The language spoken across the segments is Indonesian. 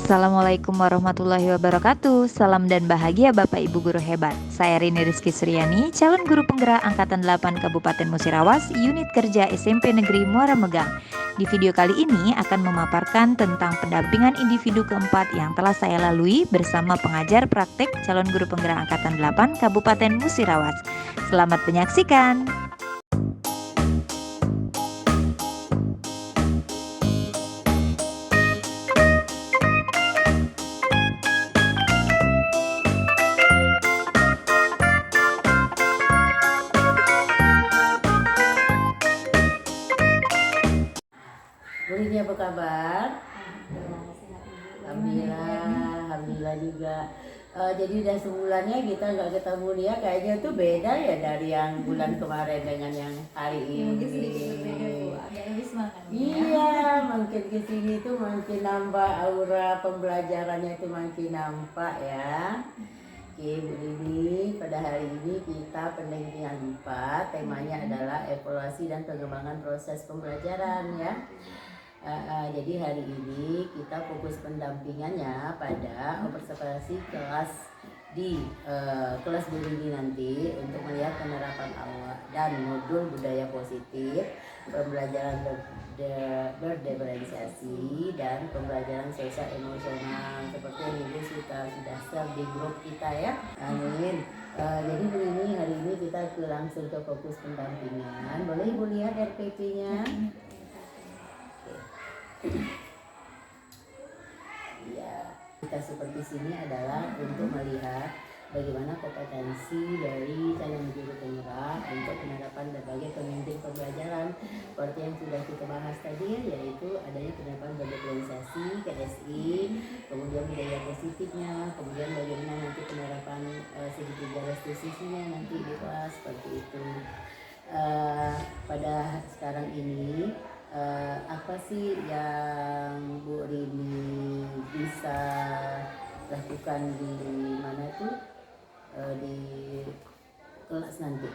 Assalamualaikum warahmatullahi wabarakatuh. Salam dan bahagia Bapak Ibu Guru hebat. Saya Rini Rizky Suryani, calon guru penggerak Angkatan 8 Kabupaten Musirawas, Unit Kerja SMP Negeri Muara Megang. Di video kali ini akan memaparkan tentang pendampingan individu keempat yang telah saya lalui bersama pengajar praktek calon guru penggerak Angkatan 8 Kabupaten Musirawas. Selamat menyaksikan. Bu Rini apa kabar? Alhamdulillah juga. Jadi udah sebulannya kita nggak ketemu dia, kayaknya tuh beda ya dari yang bulan kemarin dengan yang hari ini. Mungkin sedikit berbeda Bu, agak lebih semangat. Iya, makin kesini tuh makin nambah aura pembelajarannya itu makin nampak ya. Oke Bu Rini, pada hari ini kita pendampingan 4, temanya adalah evaluasi dan pengembangan proses pembelajaran ya. Jadi hari ini kita fokus pendampingannya pada observasi kelas di kelas Bu Rini nanti untuk melihat penerapan awal dan modul budaya positif, pembelajaran berdiferensiasi dan pembelajaran sosial emosional seperti yang Ibu sudah share di grup kita ya. Amin. Jadi Bu Rini hari ini kita langsung ke fokus pendampingan. Boleh Ibu lihat RPP-nya? Ya, kita seperti sini adalah untuk melihat bagaimana kompetensi dari calon guru penggerak untuk penerapan berbagai pemimpin pembelajaran seperti yang sudah kita bahas tadi, yaitu adanya penerapan berdiferensiasi KSI, kemudian budaya positifnya, kemudian bagaimana nanti penerapan segitiga restitusinya nanti di kelas seperti itu. Pada sekarang ini apa sih yang Bu Rini bisa lakukan di mana tuh di kelas nanti?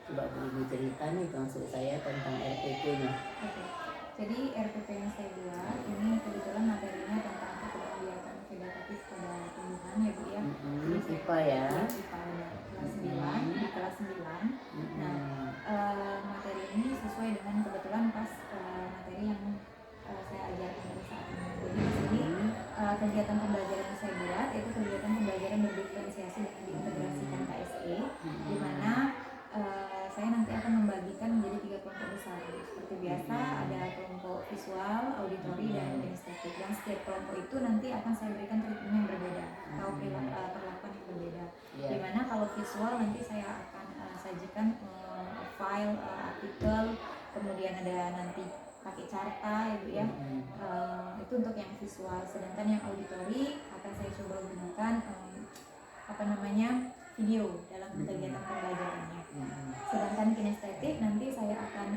Coba Bu Rini cerita nih maksud saya tentang RPP-nya. Oke. Jadi RPP yang saya buat ini kebetulan materinya tentang kegiatan vegetatif pada tumbuhan ya Bu ya. IPA ya. IPA kelas 9 di kelas 9. Nah, materi ini sesuai dengan kebetulan pas materi yang saya ajarkan pada saat ini. Jadi di sini kegiatan pembelajaran yang saya buat yaitu kegiatan pembelajaran berdiferensiasi dengan diintegrasikan KSE, di mana saya nanti akan membagikan menjadi 3 kelompok besar. Seperti biasa ada kelompok visual, auditori, dan kinestetik. Dan setiap kelompok itu nanti akan saya berikan treatment yang berbeda atau perlakuan yang berbeda. Di mana kalau visual nanti saya akan sajikan file, artikel, kemudian ada nanti pakai carta Ibu ya. Itu untuk yang visual. Sedangkan yang auditori akan saya coba gunakan video dalam kegiatan pembelajarannya. Sedangkan kinestetik nanti saya akan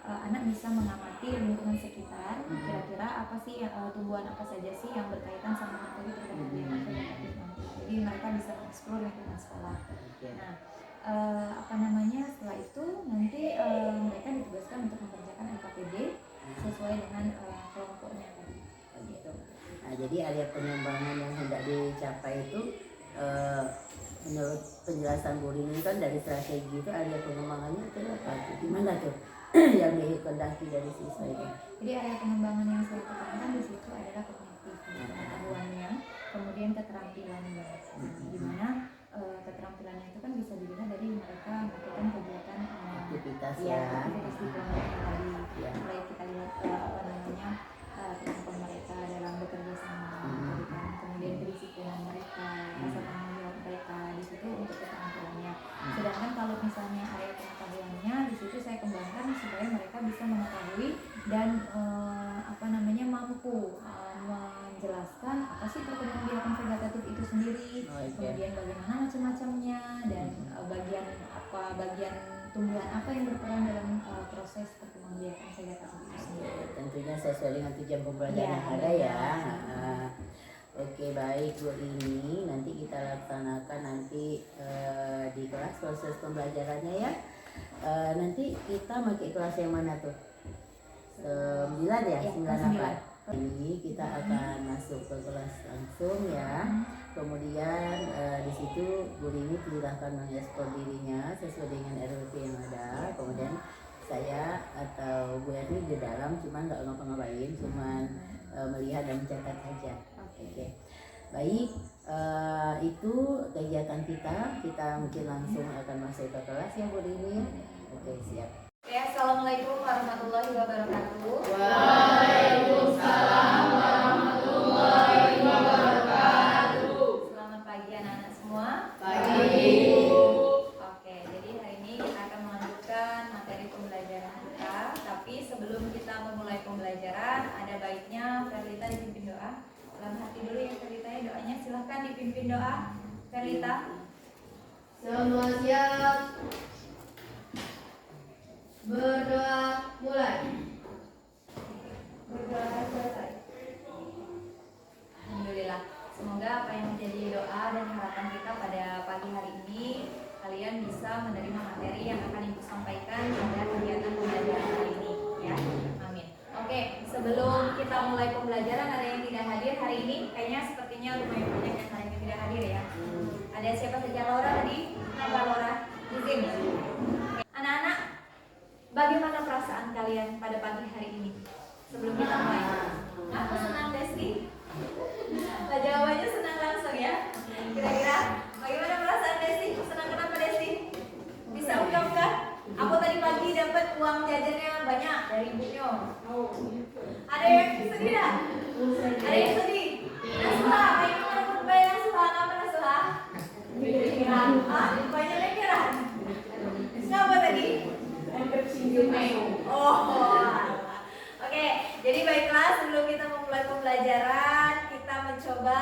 anak bisa mengamati lingkungan sekitar, kira-kira apa sih tumbuhan apa saja sih yang berkaitan sama materi terkait kegiatan vegetatif nanti. Jadi mereka bisa mengeksplor lingkungan sekolah. Nah, setelah itu nanti mereka ditugaskan untuk mengerjakan LKPD sesuai dengan kelompoknya tadi. Gitu. Nah, jadi area pengembangan yang hendak dicapai itu menurut penjelasan Bu Rini kan dari strategi itu area pengembangannya itu apa? Gimana tuh yang dikehendaki dari siswa itu? Jadi area pengembangan yang saya tekankan di situ adalah kognitif, pengetahuannya, kemudian keterampilannya. Di mana keterampilannya itu kan bisa dilihat dari mereka melakukan kegiatan aktivitas aktivitas di kelompoknya tadi. Mulai kita lihat kemampuan mereka dalam bekerja sama, kemudian kedisiplinan mereka, rasa tanggung jawab mereka di situ untuk keterampilannya. Sedangkan kalau misalnya area pengetahuannya di situ saya kembangkan supaya mereka bisa mengetahui dan mampu menjelaskan apa sih perkembangan biakan vegetatif itu sendiri, kemudian bagaimana macam-macamnya, dan bagian tumbuhan apa yang berperan dalam proses perkembangan biakan vegetatif itu sendiri. Tentunya sesuai dengan tujuan pembelajaran yang ada ya. Oke, baik Bu Rini, nanti kita laksanakan nanti di kelas proses pembelajarannya ya. Nanti kita pakai kelas yang mana tuh? 9 ya? 9 apa? Ini kita akan masuk ke kelas langsung ya. Kemudian di situ Bu Rini silahkan mengekspor dirinya sesuai dengan RWP yang ada. Kemudian saya atau Bu Erni di dalam cuma nggak ngapa-ngapain, cuma melihat dan mencatat saja. Oke. Baik, itu kegiatan kita mungkin langsung akan masuk ke kelas ya Bu Rini. Oke, siap. Ya, assalamualaikum warahmatullahi wabarakatuh. Waalaikumsalam warahmatullahi wabarakatuh. Selamat pagi anak-anak semua. Pagi. Oke, jadi hari ini kita akan melanjutkan materi pembelajaran kita. Tapi sebelum kita memulai pembelajaran, ada baiknya Ferlita dipimpin doa. Dalam hati dulu ya Ferlita ya, doanya silahkan dipimpin doa. Ferlita. Semua siap. Berdoa mulai. Berdoa selesai. Alhamdulillah. Semoga apa yang menjadi doa dan harapan kita pada pagi hari ini, kalian bisa menerima materi yang akan Ibu sampaikan pada kegiatan pembelajaran hari ini ya. Amin. Oke, sebelum kita mulai pembelajaran, ada yang tidak hadir hari ini? Kayaknya sepertinya lumayan banyak yang hari ini tidak hadir ya. Ada siapa saja? Laura tadi? Kenapa Laura? Izin ya. Oke. Anak-anak, bagaimana perasaan kalian pada pagi hari ini? Sebelum kita mulai. Aku senang Desti. Jawabannya senang langsung ya. Kira-kira bagaimana perasaan Desti? Senang kenapa Desti? Bisa ungkapkan? Aku tadi pagi dapat uang jajannya banyak dari ibunya. Ada yang sedih tak? Ada yang sedih? Nasuha, ayo mana pun bayar Nasuha, apa Nasuha? Pikiran. Banyak pikiran. Kenapa tadi? Oh. Oke, jadi baiklah sebelum kita memulai pembelajaran, kita mencoba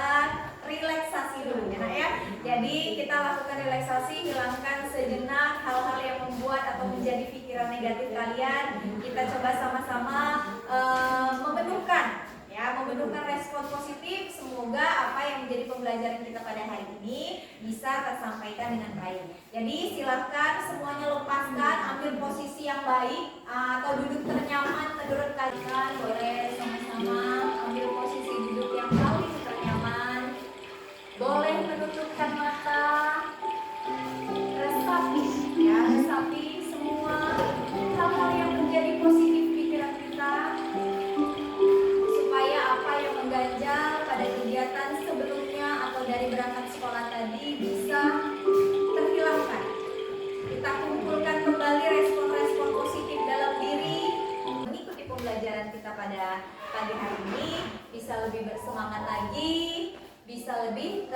relaksasi dulu ya, Nak ya. Jadi kita lakukan relaksasi, hilangkan sejenak hal-hal yang membuat atau menjadi pikiran negatif kalian. Kita coba sama-sama membentukkan respon positif. Semoga apa yang menjadi pembelajaran kita pada hari ini bisa tersampaikan dengan baik. Jadi silahkan semuanya lepaskan, ambil posisi yang baik atau duduk ternyaman menurut kalian. Boleh sama-sama ambil posisi duduk yang paling ternyaman. Boleh menutupkan mata, resapi ya, resapi semua hal-hal yang menjadi positif pikiran kita, supaya apa yang mengganjal pada kegiatan sebelumnya atau dari berangkat sekolah tadi bisa terhilangkan. Kita kumpulkan kembali respon-respon positif dalam diri, mengikuti pembelajaran kita pada pagi hari ini, bisa lebih bersemangat lagi, bisa lebih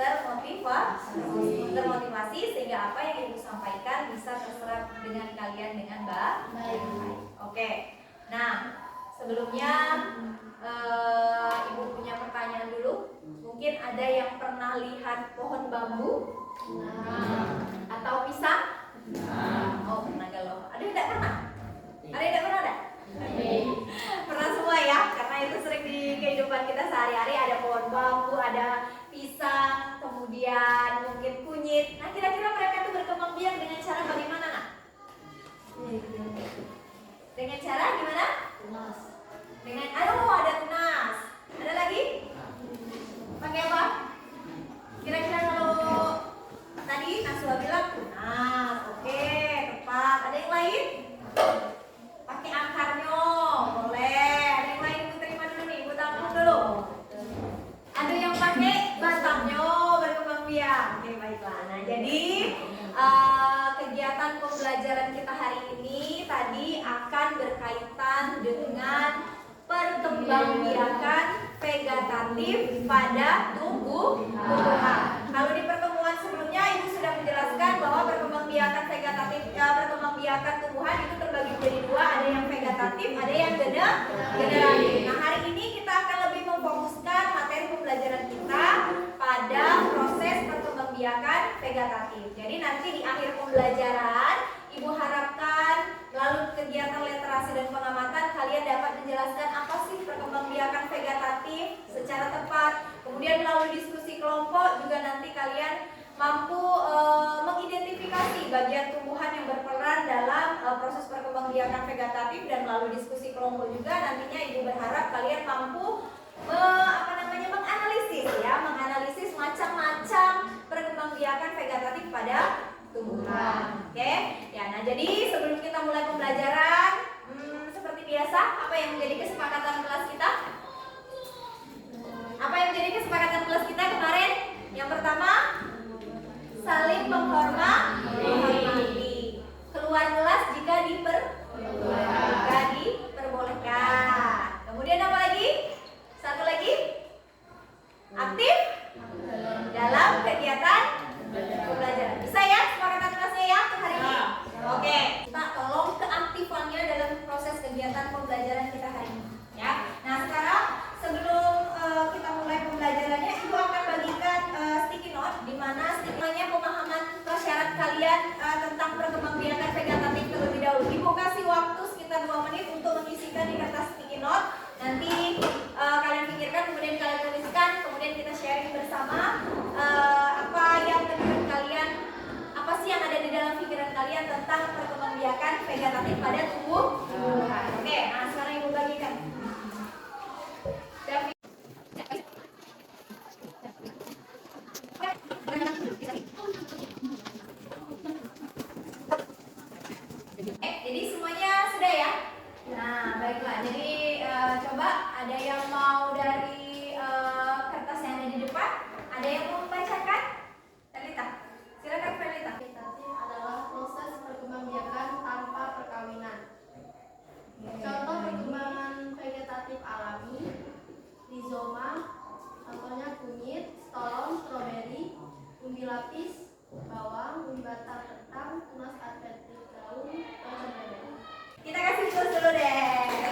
termotivasi sehingga apa yang Ibu sampaikan bisa terserap dengan kalian dengan baik. Oke. Nah, sebelumnya Ibu punya pertanyaan dulu. Mungkin ada yang pernah lihat pohon bambu atau pisang? Oh, pernah galau. Ada yang tidak pernah? Ada yang tidak pernah ada? Pernah semua ya, karena itu sering di kehidupan kita sehari-hari. Ada pohon bambu, ada pisang, kemudian mungkin kunyit. Nah, kira-kira mereka itu berkembang biak dengan cara bagaimana, Nak? Dengan cara gimana? Tunas. Dengan ada tunas. Ada lagi? Pakai apa? Kira-kira kalau tadi Nasuha bilang tunas, oke, tepat. Ada yang lain? Pakai akarnya, boleh. Ada yang lain? Ibu terima dulu nih, Ibu tampung dulu. Ada yang pakai batangnya berkembang biak. Oke, baiklah. Nah, jadi kegiatan pembelajaran kita hari ini tadi akan berkaitan dengan perkembangbiakan vegetatif pada tumbuhan. Kalau di pertemuan sebelumnya Ibu sudah menjelaskan bahwa perkembangbiakan perkembangbiakan tumbuhan itu terbagi menjadi dua, ada yang vegetatif, ada yang generatif. Nah, hari ini kita akan lebih memfokuskan materi pembelajaran kita pada proses perkembangbiakan vegetatif. Jadi nanti di akhir pembelajaran Ibu harapkan melalui kegiatan literasi dan pengamatan kalian dapat menjelaskan apa sih perkembangbiakan vegetatif secara tepat. Kemudian melalui diskusi kelompok juga nanti kalian mampu mengidentifikasi bagian tumbuhan yang berperan dalam proses perkembangbiakan vegetatif, dan melalui diskusi kelompok juga nantinya Ibu berharap kalian mampu Oke, ya. Nah, jadi sebelum kita mulai pembelajaran, seperti biasa, apa yang menjadi kesepakatan kelas kita? Apa yang menjadi kesepakatan kelas kita kemarin? Yang pertama, saling menghormati. Keluar kelas jika diperbolehkan. Kemudian apa lagi? Satu lagi, aktif dalam kegiatan pembelajaran. Bisa ya sepakatan kelasnya ya untuk hari ini? Oke. Kita tolong keaktifannya dalam proses kegiatan pembelajaran kita hari ini. Ya. Nah, sekarang sebelum kita mulai pembelajarannya, Ibu akan bagikan sticky note, di mana sticky note-nya pemahaman prasyarat kalian tentang perkembangbiakan vegetatif terlebih dahulu. Ibu kasih waktu sekitar 2 menit untuk mengisikan di kertas sticky note. Nanti kalian pikirkan, kemudian kalian tuliskan, kemudian kita sharing bersama apa yang menurut kalian, apa sih yang ada di dalam pikiran kalian tentang perkembangbiakan vegetatif pada tumbuhan. Oke, nah sekarang Ibu bagikan. Jadi semuanya sudah ya? Nah, baiklah. Jadi coba ada yang mau dari kertas yang ada di depan? Ada yang mau membacakan? Talita, silakan Talita. Vegetatif adalah proses perkembangbiakan tanpa perkawinan. Contoh perkembangan vegetatif alami: rizoma, contohnya kunyit, stolon, stroberi, umbi lapis, bawang, umbi batang kentang, tunas adventis daun, dan Kita kasih tulis dulu deh.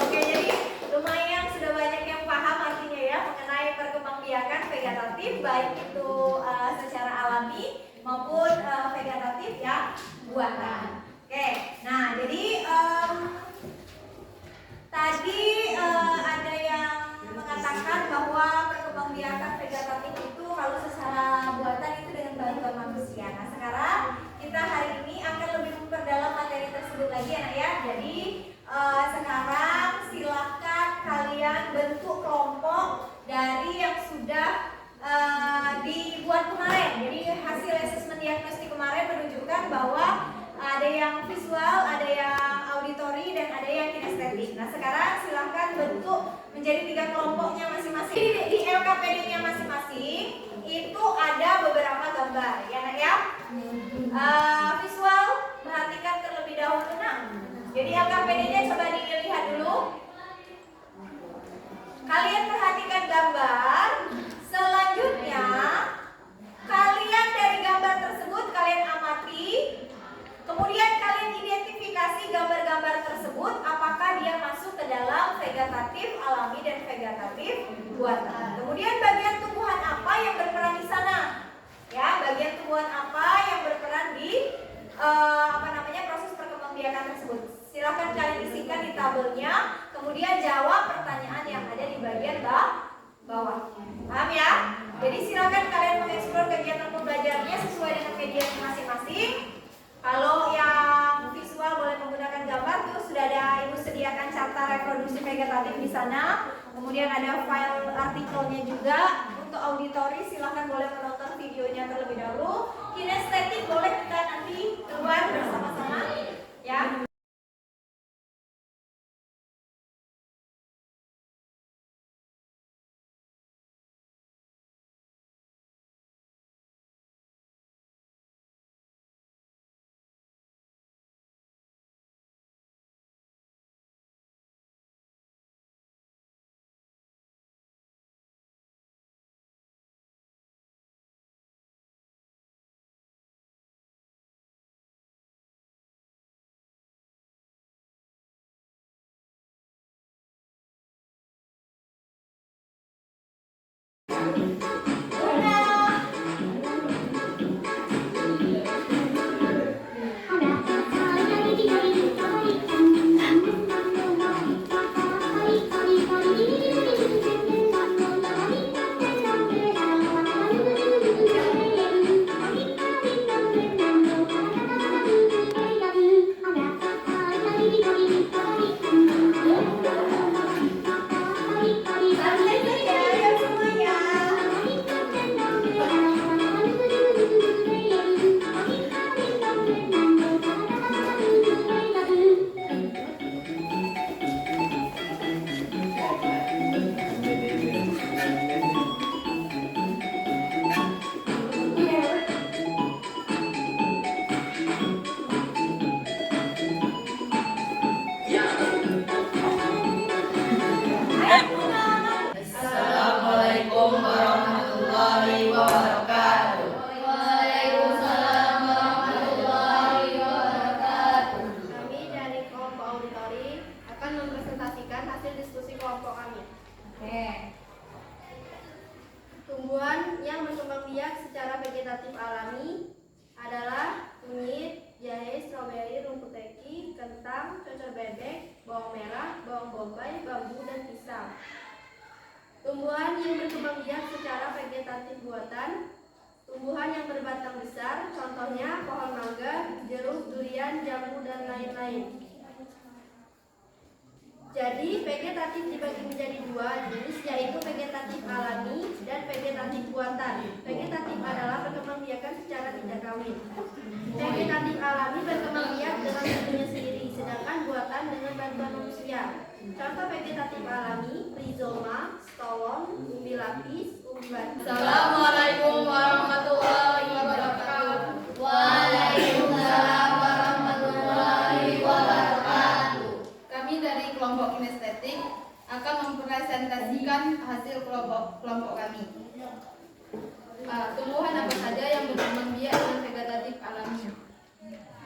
Oke, jadi lumayan sudah banyak yang paham artinya ya mengenai perkembangbiakan vegetatif, baik itu secara alami maupun vegetatif ya buatan. Oke, nah jadi tadi ada yang mengatakan bahwa perkembangbiakan vegetatif itu kalau secara buatan itu dengan bantuan manusia. Nah, sekarang kita hari ini akan lebih memperdalam materi tersebut lagi anak ya. Jadi sekarang silahkan kalian bentuk kelompok dari yang sudah dibuat kemarin. Jadi hasil asesmen diagnostik kemarin menunjukkan bahwa ada yang visual, ada yang auditori, dan ada yang kinestetik. Nah, sekarang silahkan bentuk menjadi 3 kelompoknya masing-masing. Di LKPD-nya masing-masing itu ada beberapa gambar ya nak ya. Visual, perhatikan terlebih dahulu nak. Jadi LKPD-nya coba dilihat dulu. Kalian perhatikan gambar. Selanjutnya kalian dari gambar tersebut kalian amati. Kemudian kalian identifikasi gambar-gambar tersebut apakah dia masuk ke dalam vegetatif alami dan vegetatif buatan. Kemudian bagian tumbuhan apa yang berperan di sana? Ya, bagian tumbuhan apa yang berperan di proses perkembangbiakan tersebut. Silakan kalian isikan di tabelnya, kemudian jawab pertanyaan yang ada di bagian bawah. Paham ya? Jadi silakan kalian mengeksplor kegiatan pembelajarannya sesuai dengan media masing-masing. Kalau yang visual boleh menggunakan gambar, tuh sudah ada Ibu sediakan carta reproduksi vegetatif di sana. Kemudian ada file artikelnya juga. Untuk auditori silahkan boleh menonton videonya terlebih dahulu. Kinestetik boleh kita nanti keluar bersama-sama ya. biak secara vegetatif alami adalah kunyit, jahe, stroberi, rumput teki, kentang, cocor bebek, bawang merah, bawang bombay, bambu, dan pisang. Tumbuhan yang berkembang biak secara vegetatif buatan, tumbuhan yang berbatang besar, contohnya pohon mangga, jeruk, durian, jambu, dan lain-lain. Jadi vegetatif dibagi menjadi dua jenis, yaitu vegetatif alami dan vegetatif buatan. Vegetatif adalah perkembangbiakan secara tidak kawin. Vegetatif alami berkembang biak dengan sendirinya sendiri, sedangkan buatan dengan bantuan manusia. Contoh vegetatif alami: rizoma, stolon, umbi lapis, umbi batu. Assalamualaikum warahmatullahi wabarakatuh. Waalaikumsalam warahmatullahi wabarakatuh. Kami dari kelompok kinestetik akan mempresentasikan hasil kelompok kami. Tumbuhan apa saja yang berkembang biak dengan vegetatif alami?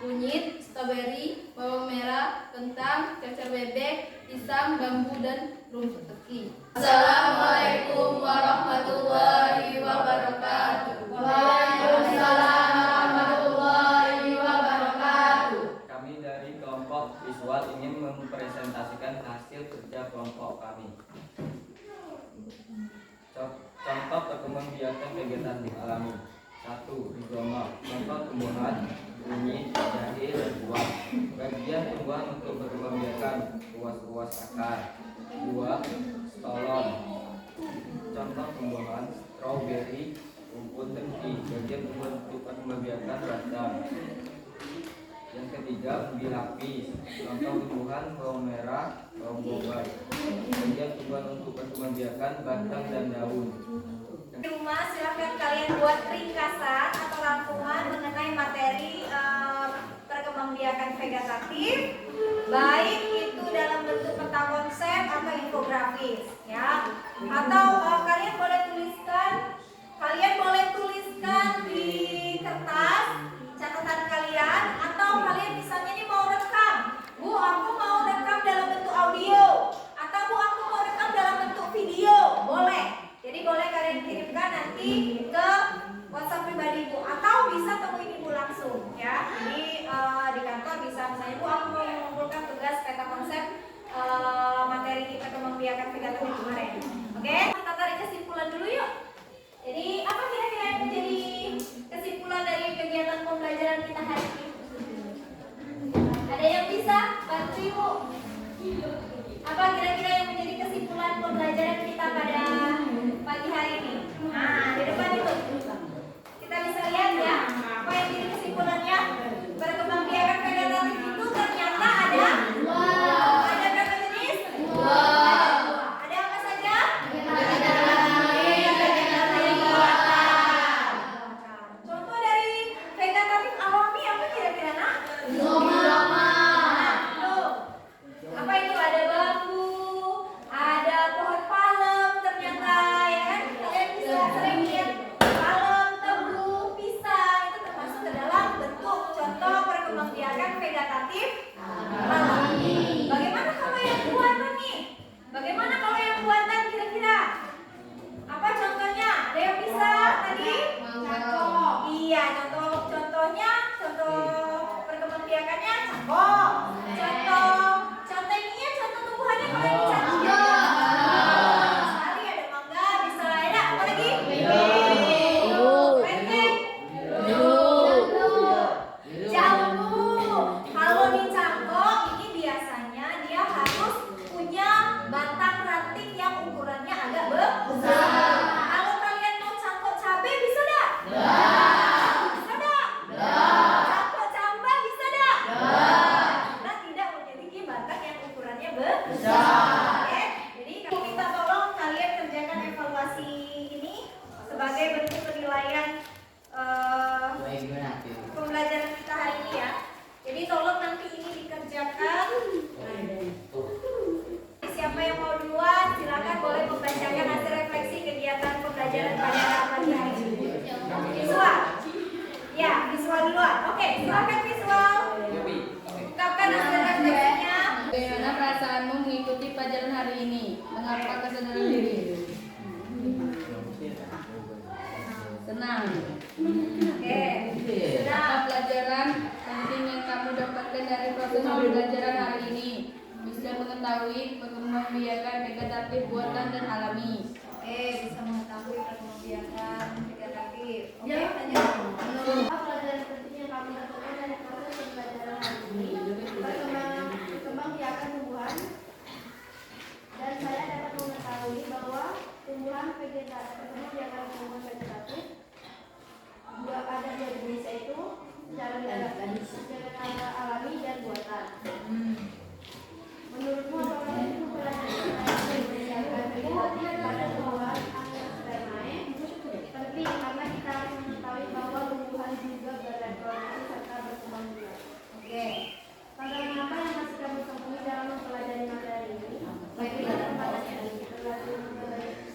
Kunyit, stroberi, bawang merah, kentang, cocor bebek, pisang, bambu, dan rumput teki. Assalamualaikum warahmatullahi wabarakatuh. Waalaikumsalam warahmatullahi wabarakatuh. Kami dari kelompok visual ingin mempresentasikan hasil kerja kelompok kami. Contoh perkembangbiakan vegetatif alami. 1. Rizoma. Contoh tumbuhan kunyit, jahe, dan buah. Bagian tumbuhan untuk perkembangbiakan ruas-ruas akar. 2. Stolon. Contoh tumbuhan stroberi, rumput teki. Bagian tumbuhan untuk perkembangbiakan batang. Yang ketiga, umbi lapis. Contoh tumbuhan bawang merah, bawang bombay. Bagian tumbuhan untuk perkembangbiakan batang dan daun. Di rumah silahkan kalian buat ringkasan atau rangkuman mengenai materi perkembangbiakan vegetatif, baik itu dalam bentuk peta konsep atau infografis, ya. Atau kalian boleh tuliskan di kertas catatan kalian, atau kalian misalnya ini mau rekam, Bu, aku mau rekam dalam bentuk audio, atau Bu, aku mau rekam dalam bentuk video, boleh. Jadi boleh kalian kirimkan nanti ke WhatsApp pribadi Ibu, atau bisa temuin Ibu langsung, ya. Jadi di kantor bisa misalnya, Bu, aku mau mengumpulkan tugas peta konsep materi perkembangbiakan vegetatif kemarin. Oke, kita tarik kesimpulan dulu yuk. Jadi apa kira-kira yang menjadi kesimpulan dari kegiatan pembelajaran kita hari ini? Ada yang bisa bantu Ibu? Apa kira-kira yang menjadi kesimpulan pembelajaran kita pada pagi hari ini? Nah, di depan itu kita bisa lihat ya, apa yang jadi kesimpulannya. Perkembangbiakan vegetatif itu ternyata ada berapa jenis? Ada apa saja? vegetatif buatan dan alami. Oke, bisa mengetahui perkembangan vegetatif. Oke, Ya. lanjut. Apa pelajaran penting yang kamu dapatkan dari proses pembelajaran hari ini? Perkembangbiakan tumbuhan. Dan saya dapat mengetahui bahwa tumbuhan vegetatif, perkembangbiakan tumbuhan vegetatif ada dua jenis, yaitu secara alami dan buatan. Menurutmu apakah itu pelajaran pembelajaran vegetatif pada tumbuhan angiospermae penting karena kita harus mengetahui bahwa tumbuhan juga bereproduksi serta berkembang biak. Oke. Tantangan apa yang masih kamu temui dalam mempelajari materi ini? Bagaimana membatasi berlaku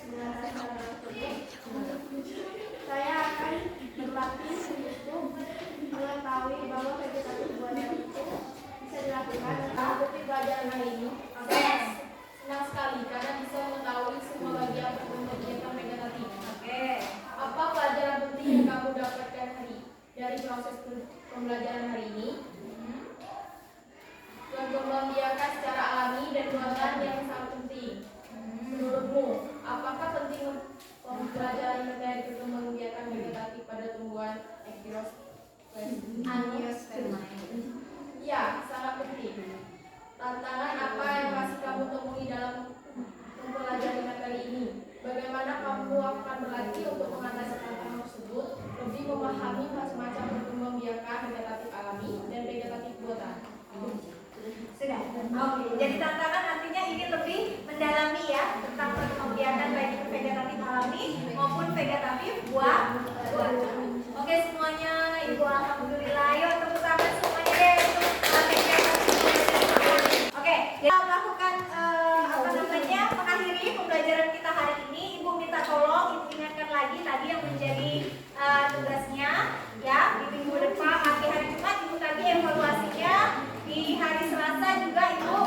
mengatasi hal tersebut? Saya akan berlatih untuk mengetahui bahwa vegetatif buatan itu bisa dilakukan seperti pelajaran hari ini. Oke, senang sekali karena bisa mengetahui semua bagian kegiatan vegetatif. Oke. Apa pelajaran penting yang kamu dapatkan dari proses pembelajaran hari ini? Perkembangbiakan secara alami dan buatan yang sangat penting. Menurutmu, apakah penting pembelajaran materi perkembangbiakan vegetatif pada tumbuhan Angiospermae. Ya, sangat penting. Tantangan apa yang masih kamu temui dalam mempelajari materi ini? Bagaimana kamu akan berlatih untuk mengatasi tantangan tersebut? Lebih memahami macam-macam perkembangbiakan vegetatif alami dan vegetatif buatan. Sudah. Oke. Jadi tantangan nantinya ingin lebih mendalami ya tentang perkembangan baik itu vegetatif alami maupun vegetatif buatan. Oke semuanya, Ibu alhamdulillah. Yuk tepuk tangan semuanya deh untuk materi. Oke, kita melakukan mengakhiri pembelajaran kita hari ini. Ibu minta tolong Ibu ingatkan lagi tadi yang menjadi tugasnya ya di minggu depan, hari Jumat Ibu tadi evaluasinya. Di hari Selasa juga Ibu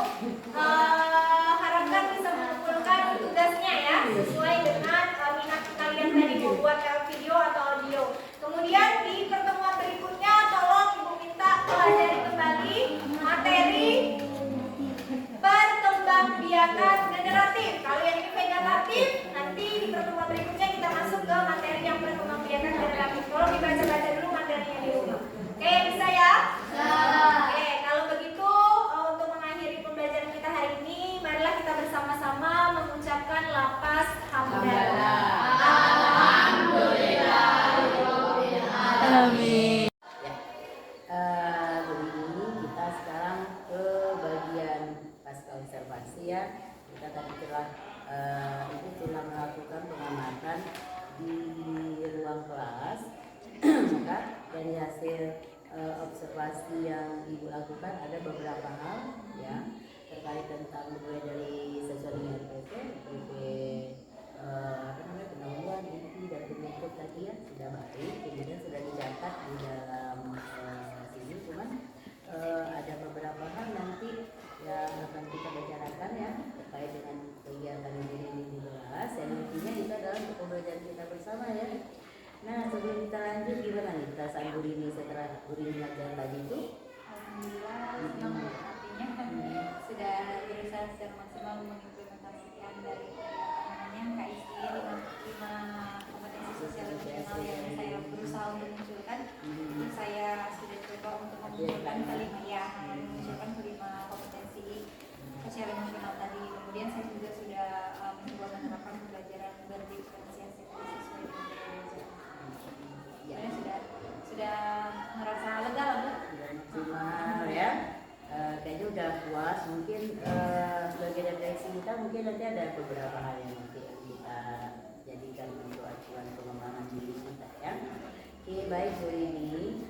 harapkan bisa mengumpulkan tugasnya ya sesuai dengan minat kalian tadi membuat video atau audio. Kemudian di pertemuan berikutnya tolong Ibu minta pelajari kembali materi perkembangbiakan generatif. Kalian ini vegetatif, nanti di pertemuan berikutnya kita masuk ke materi yang perkembangbiakan generatif. Tolong dibaca-baca dulu materinya di rumah. Oke, bisa ya? Oke, kalau begitu untuk mengakhiri pembelajaran kita hari ini, marilah kita bersama-sama mengucapkan lapas hamdalah. Amin. Begini kita sekarang ke bagian pasca observasi ya. Kita tadi telah melakukan pengamatan di ruang kelas. Maka dari hasil observasi yang Ibu lakukan ada beberapa hal ya terkait tentang mulai dari sesuai dengan PP pendahuluan inti dan penutup tadi ya sudah baik, kemudian sudah dicatat di dalam sini, cuman ada beberapa hal nanti yang akan kita bicarakan ya terkait dengan kegiatan ini di kelas yang intinya itu adalah untuk pembelajaran kita bersama ya. Nah sebelum kita lanjut gimana nih perasaan Bu Rini setelah Bu Rini ngajar tadi itu? Alhamdulillah senang artinya sudah berusaha secara maksimal mengimplementasikan dari KISI 5 kompetensi sosial emosional yang saya berusaha untuk munculkan. Saya sudah coba untuk mengumpulkan kelima kompetensi sosial emosional tadi. Kemudian saya juga sudah mencoba menerapkan pembelajaran berdiferensiasi sesuai dengan sudah merasa lega lah Bu. Maksimal ya. Kayaknya udah puas. Mungkin sebagai refleksi kita mungkin nanti ada beberapa hal yang nanti kita jadikan untuk acuan pengembangan diri kita ya. Oke baik Bu Rini.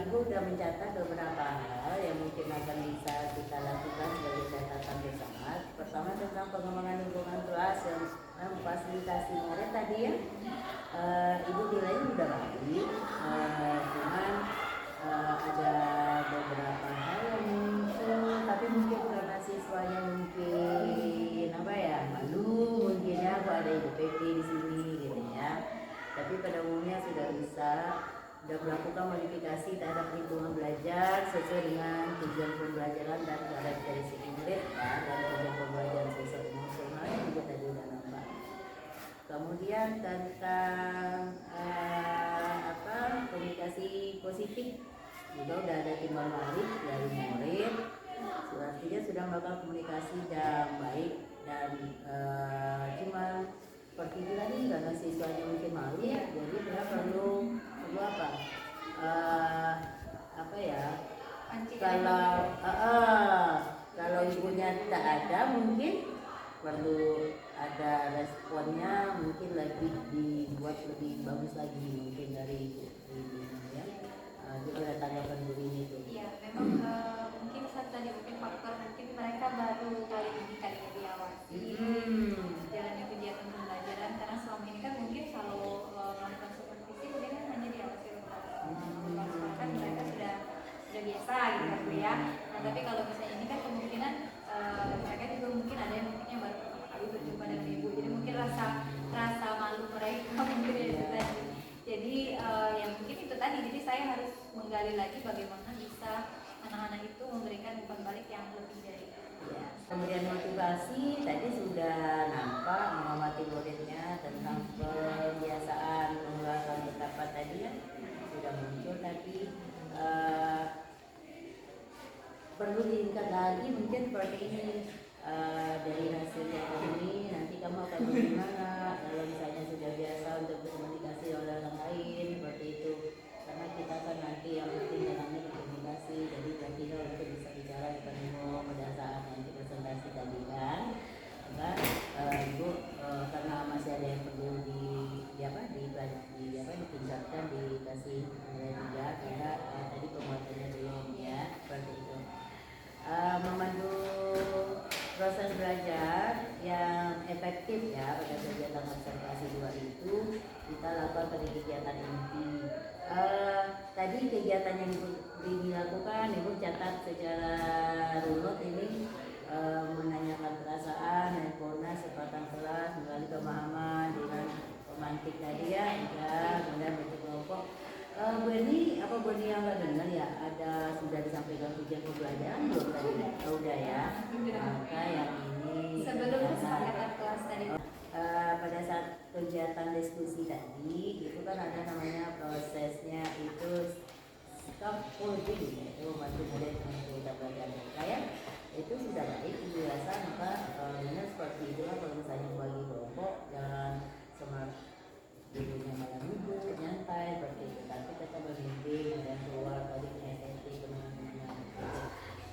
Ibu sudah mencatat beberapa hal yang mungkin akan bisa kita lakukan sebagai catatan bersama. Pertama tentang pengembangan lingkungan kelas yang memfasilitasi murid tadi ya. Ibu nilainya sudah baik, cuman ada beberapa hal yang muncul, tapi mungkin karena siswanya mungkin malu mungkin ya, kok ada Ibu PP di sini gitu ya. Tapi pada umumnya sudah melakukan modifikasi terhadap lingkungan belajar sesuai dengan tujuan pembelajaran dan karakteristik murid dan tujuan pembelajaran sosial emosional yang kemudian tentang komunikasi positif juga udah ada timbal balik dari murid. Artinya sudah melakukan komunikasi yang baik dan cuma seperti itu tadi karena siswanya mungkin malu, jadi dia perlu apa? Kalau ibunya tak ada mungkin perlu ada responnya, mungkin lebih dibuat lebih bagus lagi mungkin dari ibu ya. Juga ada tanggapan Bu ini tuh. Iya, memang mungkin tadi mungkin faktor mungkin mereka baru kali ini diawasi jalannya kegiatan pembelajaran, karena selama ini kan mungkin kalau melakukan supervisi mungkin kan hanya diawasi oleh kan mereka sudah biasa gitu kan Bu ya. Nah tapi kalau misalnya ini kan kemungkinan mereka juga mungkin ada yang mungkinnya baru pertama kali berjumpa dengan ibu, jadi mungkin rasa malu mereka mungkin ya itu tadi. Jadi ya mungkin itu tadi, jadi saya harus menggali lagi bagaimana bisa anak-anak itu memberikan umpan balik yang lebih dari itu. Ya. Kemudian motivasi tadi sudah nampak mengamati muridnya tentang kebiasaan mengeluarkan pendapat tadi ya sudah muncul, tapi perlu diingat lagi mungkin seperti ini. Dari hasil yang ini nanti kamu akan bagaimana kalau misalnya sudah biasa untuk berkomunikasi oleh orang lain seperti itu, karena kita kan nanti yang penting jangannya berkomunikasi, jadi nanti kita untuk bisa bicara bukan ngomong pada saat nanti presentasi tadi kan. Maka ibu karena masih ada yang perlu ditingkatkan, dikasih nilai juga karena tadi pembuatannya belum ya seperti itu. Memandu proses belajar yang efektif ya pada kegiatan observasi 2 itu kita lakukan pada kegiatan inti. Tadi kegiatan yang dilakukan Ibu catat secara runut ini, menanyakan perasaan, handphone, sepatan kelas, melalui pemahaman dengan pemantik tadi ya, kemudian bentuk kelompok. Bu Eni, apa Bu Eni yang nggak dengar ya? Ada sudah disampaikan tujuan pembelajaran belum tadi? Oh, udah ya. Maka yang ini Sebelum kesepakatan kelas tadi. Pada saat kegiatan diskusi tadi itu kan ada namanya prosesnya itu scaffolding, yaitu membantu murid untuk kita belajar kayak itu sudah baik biasa, maka benar seperti itulah kalau misalnya bagi kelompok jangan semangat dulunya malah duduk nyantai seperti itu, tapi kita berbimbing dan keluar dari estetik kemana-mana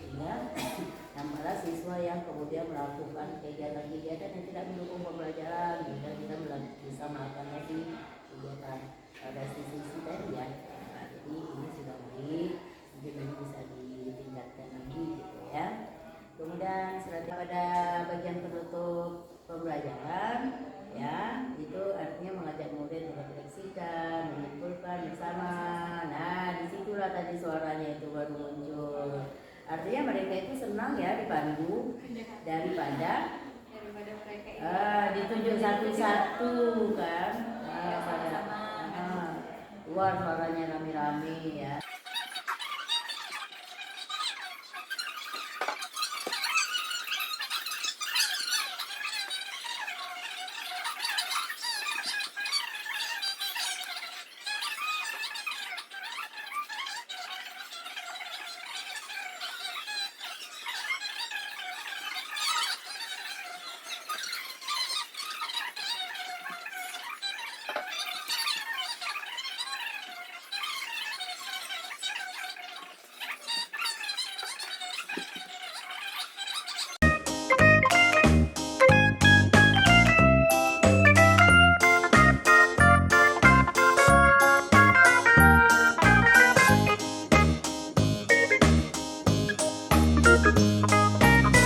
sehingga nampaklah siswa yang kemudian melakukan kegiatan-kegiatan yang tidak mendukung pembelajaran dan kita bisa melakukan lagi kegiatan restitusi tadi ya. Nah, jadi ini sudah baik, mungkin ini bisa ditingkatkan lagi gitu ya. Kemudian selanjutnya pada bagian penutup pembelajaran ya, itu artinya mengajak murid merefleksikan, menyimpulkan bersama. Nah, disitulah tadi suaranya itu baru muncul. Artinya mereka itu senang ya dipandu daripada mereka ditunjuk satu-satu kan, luar suaranya rame-rame ya.